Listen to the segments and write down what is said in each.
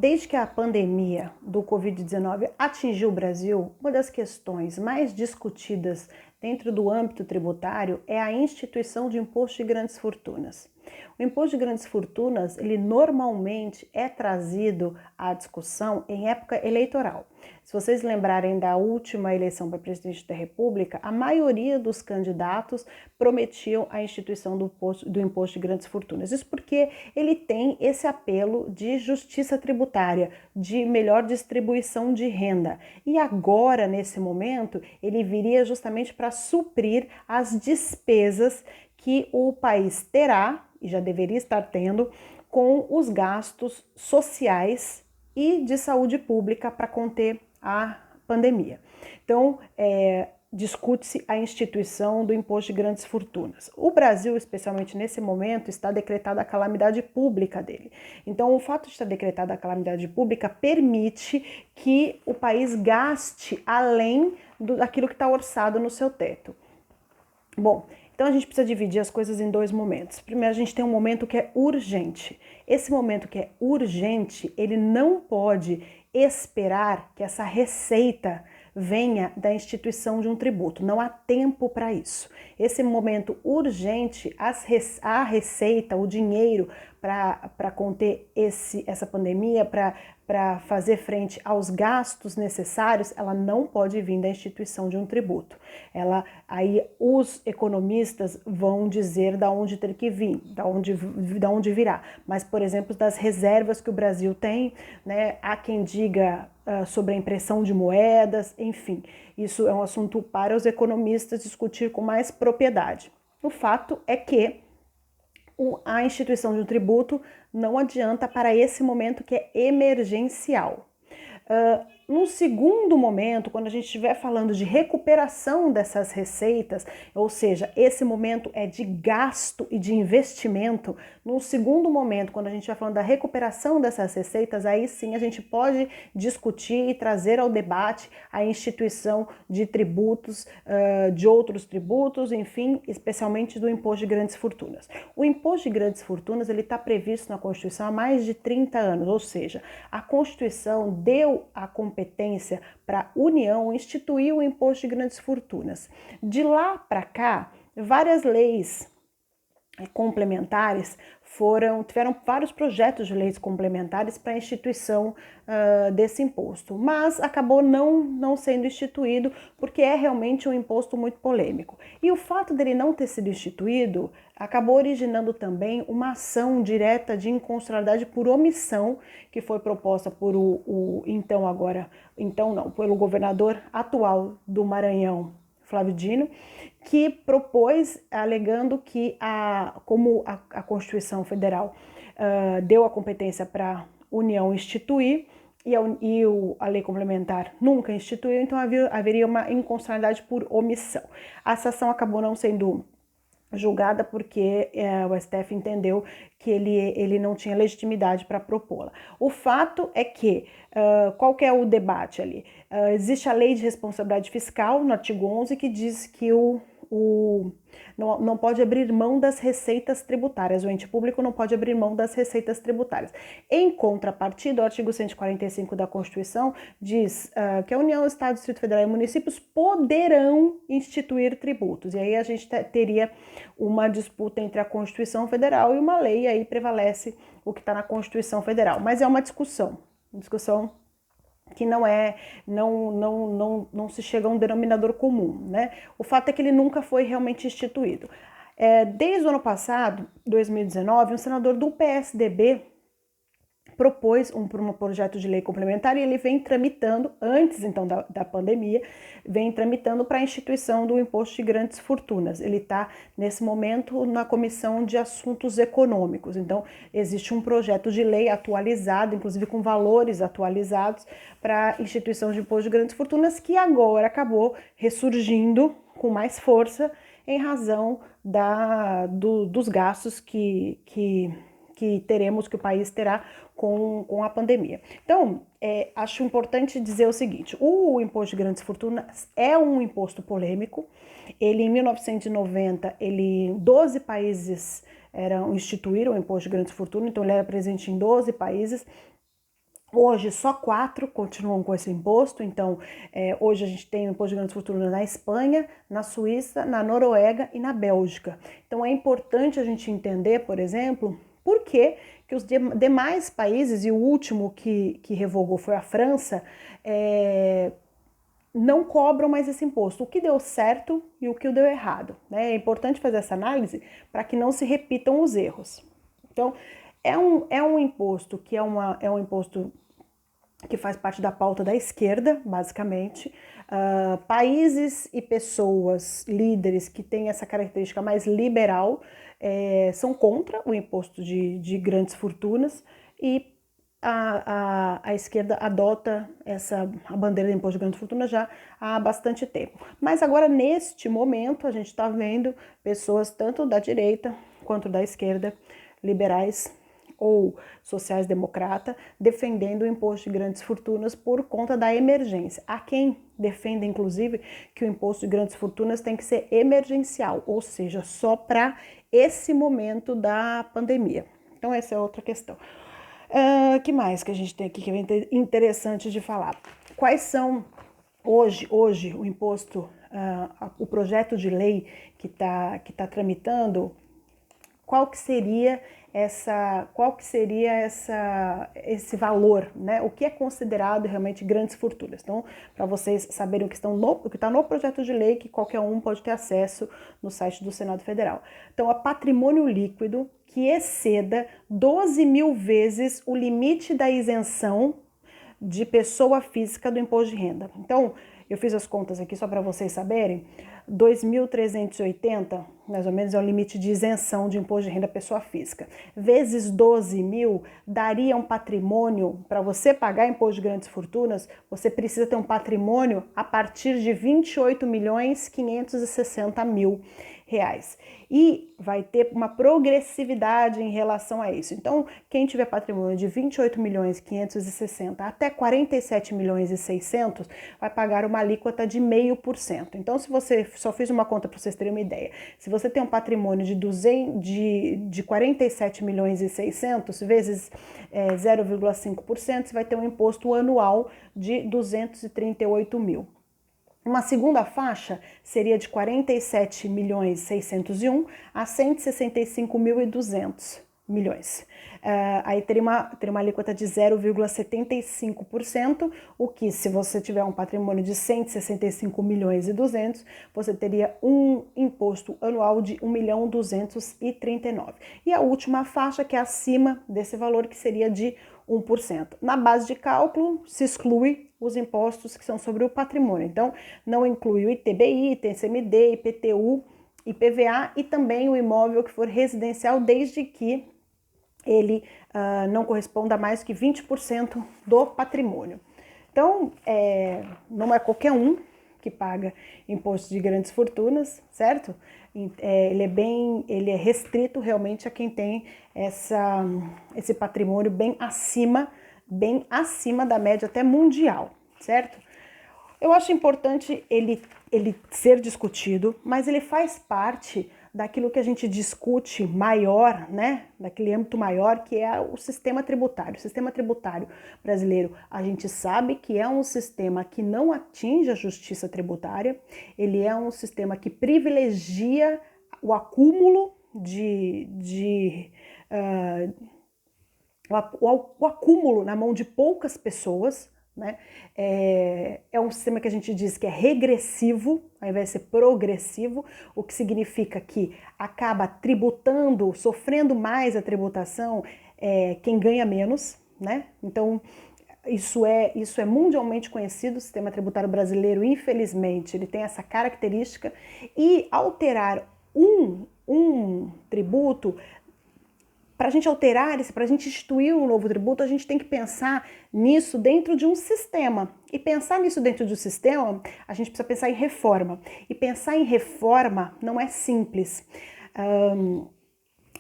Desde que a pandemia do Covid-19 atingiu o Brasil, uma das questões mais discutidas dentro do âmbito tributário é a instituição de imposto de grandes fortunas. O imposto de grandes fortunas, ele normalmente é trazido à discussão em época eleitoral. Se vocês lembrarem da última eleição para presidente da República, a maioria dos candidatos prometiam a instituição do imposto de grandes fortunas. Isso porque ele tem esse apelo de justiça tributária, de melhor distribuição de renda. E agora, nesse momento, ele viria justamente para suprir as despesas que o país terá, e já deveria estar tendo, com os gastos sociais e de saúde pública para conter a pandemia. Então, discute-se a instituição do imposto de grandes fortunas. O Brasil, especialmente nesse momento, está decretada a calamidade pública dele. Então, o fato de estar decretada a calamidade pública permite que o país gaste além daquilo que está orçado no seu teto. Bom, então a gente precisa dividir as coisas em dois momentos. Primeiro, a gente tem um momento que é urgente. Esse momento que é urgente, ele não pode esperar que essa receita venha da instituição de um tributo. Não há tempo para isso. Esse momento urgente, a receita, o dinheiro para conter essa pandemia, para fazer frente aos gastos necessários, ela não pode vir da instituição de um tributo. Aí os economistas vão dizer da onde ter que vir, da onde virá. Mas, por exemplo, das reservas que o Brasil tem, né, há quem diga sobre a impressão de moedas, enfim, isso é um assunto para os economistas discutir com mais propriedade. O fato é que a instituição de um tributo não adianta para esse momento que é emergencial. Num segundo momento, quando a gente estiver falando de recuperação dessas receitas, ou seja, esse momento é de gasto e de investimento, num segundo momento, quando a gente estiver falando da recuperação dessas receitas, aí sim a gente pode discutir e trazer ao debate a instituição de tributos, de outros tributos, enfim, especialmente do imposto de grandes fortunas. O imposto de grandes fortunas, ele está previsto na Constituição há mais de 30 anos, ou seja, a Constituição deu a competência para a União instituir o imposto de grandes fortunas. De lá para cá, várias leis complementares tiveram vários projetos de leis complementares para a instituição desse imposto, mas acabou não sendo instituído porque é realmente um imposto muito polêmico. E o fato dele não ter sido instituído acabou originando também uma ação direta de inconstitucionalidade por omissão que foi proposta por pelo governador atual do Maranhão, Flávio Dino, que propôs, alegando que como a Constituição Federal deu a competência para a União instituir e a lei complementar nunca instituiu, então haveria uma inconstitucionalidade por omissão. Essa ação acabou não sendo julgada porque o STF entendeu que ele não tinha legitimidade para propô-la. O fato é que, qual que é o debate ali? Existe a lei de responsabilidade fiscal, no artigo 11, que diz que não pode abrir mão das receitas tributárias, o ente público não pode abrir mão das receitas tributárias. Em contrapartida, o artigo 145 da Constituição diz que a União, Estado, Distrito Federal e municípios poderão instituir tributos. E aí a gente teria uma disputa entre a Constituição Federal e uma lei, e aí prevalece o que está na Constituição Federal. Mas é uma discussão que não se chega a um denominador comum, né? O fato é que ele nunca foi realmente instituído. Desde o ano passado, 2019, um senador do PSDB propôs um projeto de lei complementar e ele vem tramitando, antes então da pandemia, vem tramitando para a instituição do imposto de grandes fortunas. Ele está, nesse momento, na Comissão de Assuntos Econômicos. Então, existe um projeto de lei atualizado, inclusive com valores atualizados, para a instituição de imposto de grandes fortunas, que agora acabou ressurgindo com mais força em razão dos gastos que teremos, que o país terá com a pandemia. Então, acho importante dizer o seguinte: o imposto de grandes fortunas é um imposto polêmico. Ele, em 1990, 12 países instituíram o imposto de grandes fortunas, então ele era presente em 12 países. Hoje só 4 continuam com esse imposto, então hoje a gente tem o imposto de grandes fortunas na Espanha, na Suíça, na Noruega e na Bélgica. Então é importante a gente entender, por exemplo, por que os demais países, e o último que revogou foi a França, não cobram mais esse imposto, o que deu certo e o que deu errado, né? É importante fazer essa análise para que não se repitam os erros. Então, é um imposto que é um imposto que faz parte da pauta da esquerda, basicamente. Países e pessoas, líderes que têm essa característica mais liberal, são contra o imposto de grandes fortunas e a esquerda adota a bandeira de imposto de grandes fortunas já há bastante tempo. Mas agora, neste momento, a gente está vendo pessoas tanto da direita quanto da esquerda, liberais ou sociais-democrata, defendendo o imposto de grandes fortunas por conta da emergência. Há quem defenda, inclusive, que o imposto de grandes fortunas tem que ser emergencial, ou seja, só para esse momento da pandemia. Então, essa é outra questão. Que mais que a gente tem aqui que é interessante de falar? Quais são, hoje o imposto, o projeto de lei que tá tramitando, qual que seria esse valor, né? O que é considerado realmente grandes fortunas. Então, para vocês saberem o que está no projeto de lei, que qualquer um pode ter acesso no site do Senado Federal. Então, é patrimônio líquido que exceda 12 mil vezes o limite da isenção de pessoa física do imposto de renda. Então, eu fiz as contas aqui só para vocês saberem, 2.380, mais ou menos, é o limite de isenção de imposto de renda pessoa física. Vezes 12 mil, daria um patrimônio, para você pagar imposto de grandes fortunas, você precisa ter um patrimônio a partir de 28.560.000 reais. E vai ter uma progressividade em relação a isso. Então, quem tiver patrimônio de 28.560 até 47.600 vai pagar uma alíquota de 0,5%. Então, se você, só fiz uma conta para vocês terem uma ideia, se você tem um patrimônio de 47.600.000 vezes 0,5%, você vai ter um imposto anual de 238 mil. Uma segunda faixa seria de 47.601 a 165.200 milhões. Aí teria uma alíquota de 0,75%, o que, se você tiver um patrimônio de 165 milhões e 200, você teria um imposto anual de 1.239. E a última faixa, que é acima desse valor, que seria de 1%. Na base de cálculo, se exclui os impostos que são sobre o patrimônio. Então, não inclui o ITBI, ITCMD, IPTU, IPVA e também o imóvel que for residencial, desde que ele não corresponda a mais que 20% do patrimônio. Então, não é qualquer um que paga imposto de grandes fortunas, certo? Ele é restrito realmente a quem tem esse patrimônio bem acima da média até mundial, certo? Eu acho importante ele ser discutido, mas ele faz parte daquilo que a gente discute maior, né? Daquele âmbito maior, que é o sistema tributário. O sistema tributário brasileiro, a gente sabe que é um sistema que não atinge a justiça tributária, ele é um sistema que privilegia o acúmulo o acúmulo na mão de poucas pessoas, né? É um sistema que a gente diz que é regressivo, ao invés de ser progressivo, o que significa que acaba tributando, sofrendo mais a tributação quem ganha menos, né? Então, isso é mundialmente conhecido. O sistema tributário brasileiro, infelizmente, ele tem essa característica, e alterar um tributo, para a gente alterar isso, para a gente instituir um novo tributo, a gente tem que pensar nisso dentro de um sistema. E pensar nisso dentro de um sistema, a gente precisa pensar em reforma. E pensar em reforma não é simples.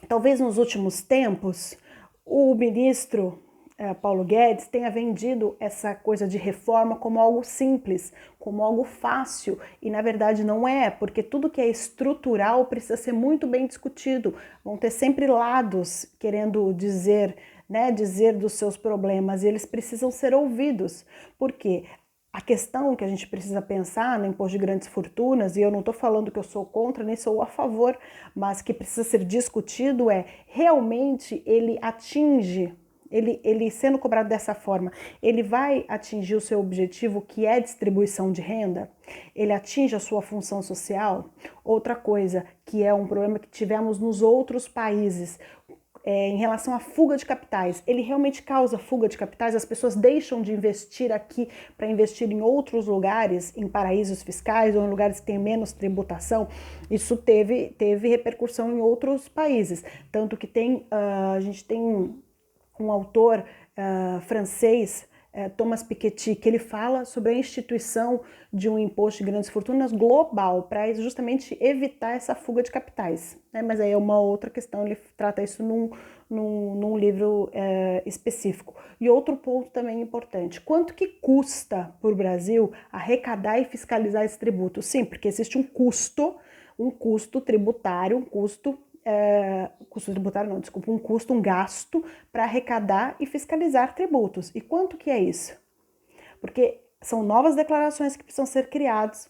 Talvez nos últimos tempos, o ministro Paulo Guedes tenha vendido essa coisa de reforma como algo simples, como algo fácil, e na verdade não é, porque tudo que é estrutural precisa ser muito bem discutido. Vão ter sempre lados querendo dizer né, dizer dos seus problemas, e eles precisam ser ouvidos. Por quê? A questão que a gente precisa pensar no imposto de grandes fortunas, e eu não estou falando que eu sou contra, nem sou a favor, mas que precisa ser discutido é, realmente ele atinge, ele sendo cobrado dessa forma, ele vai atingir o seu objetivo, que é distribuição de renda? Ele atinge a sua função social? Outra coisa, que é um problema que tivemos nos outros países, em relação à fuga de capitais, ele realmente causa fuga de capitais? As pessoas deixam de investir aqui para investir em outros lugares, em paraísos fiscais ou em lugares que têm menos tributação? Isso teve repercussão em outros países, tanto que a gente tem um autor francês, Thomas Piketty, que ele fala sobre a instituição de um imposto de grandes fortunas global, para justamente evitar essa fuga de capitais, né? Mas aí é uma outra questão, ele trata isso num livro específico. E outro ponto também importante, quanto que custa para o Brasil arrecadar e fiscalizar esse tributo? Sim, porque existe um custo tributário, um gasto para arrecadar e fiscalizar tributos. E quanto que é isso? Porque são novas declarações que precisam ser criadas,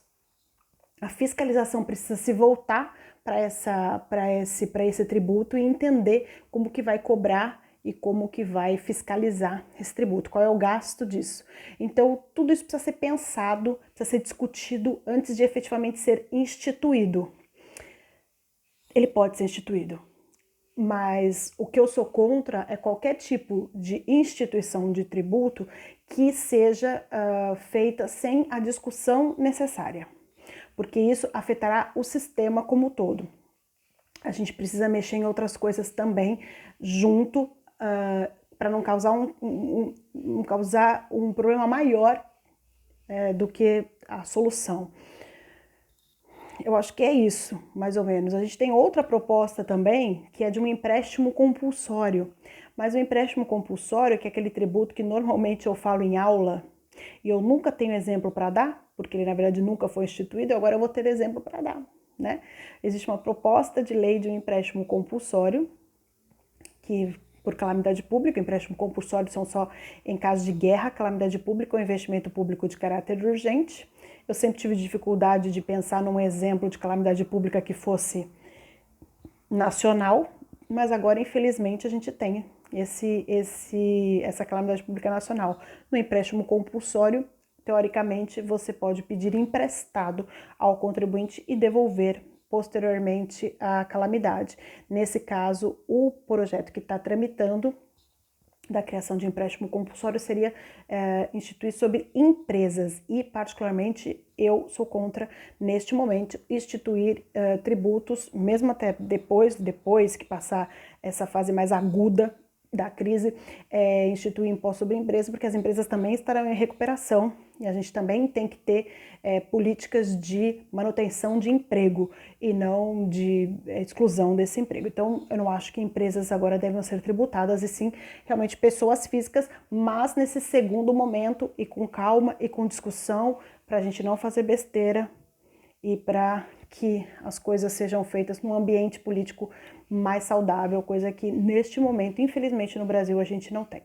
a fiscalização precisa se voltar para esse tributo e entender como que vai cobrar e como que vai fiscalizar esse tributo, qual é o gasto disso. Então, tudo isso precisa ser pensado, precisa ser discutido antes de efetivamente ser instituído. Ele pode ser instituído, mas o que eu sou contra é qualquer tipo de instituição de tributo que seja feita sem a discussão necessária, porque isso afetará o sistema como um todo. A gente precisa mexer em outras coisas também junto, para não causar um problema maior do que a solução. Eu acho que é isso, mais ou menos. A gente tem outra proposta também, que é de um empréstimo compulsório. Mas o empréstimo compulsório, que é aquele tributo que normalmente eu falo em aula, e eu nunca tenho exemplo para dar, porque ele na verdade nunca foi instituído, agora eu vou ter exemplo para dar, né? Existe uma proposta de lei de um empréstimo compulsório, que por calamidade pública, empréstimo compulsório são só em caso de guerra, calamidade pública ou investimento público de caráter urgente. Eu sempre tive dificuldade de pensar num exemplo de calamidade pública que fosse nacional, mas agora, infelizmente, a gente tem essa calamidade pública nacional. No empréstimo compulsório, teoricamente, você pode pedir emprestado ao contribuinte e devolver posteriormente a calamidade. Nesse caso, o projeto que está tramitando da criação de empréstimo compulsório seria instituir sobre empresas e, particularmente, eu sou contra, neste momento, instituir tributos, mesmo até depois que passar essa fase mais aguda da crise, instituir imposto sobre empresas, porque as empresas também estarão em recuperação e a gente também tem que ter políticas de manutenção de emprego e não de exclusão desse emprego. Então, eu não acho que empresas agora devem ser tributadas, e sim realmente pessoas físicas, mas nesse segundo momento e com calma e com discussão, para a gente não fazer besteira e para que as coisas sejam feitas num ambiente político mais saudável, coisa que neste momento, infelizmente, no Brasil a gente não tem.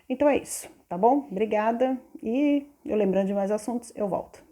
Então é isso, tá bom? Obrigada, e eu lembrando de mais assuntos, eu volto.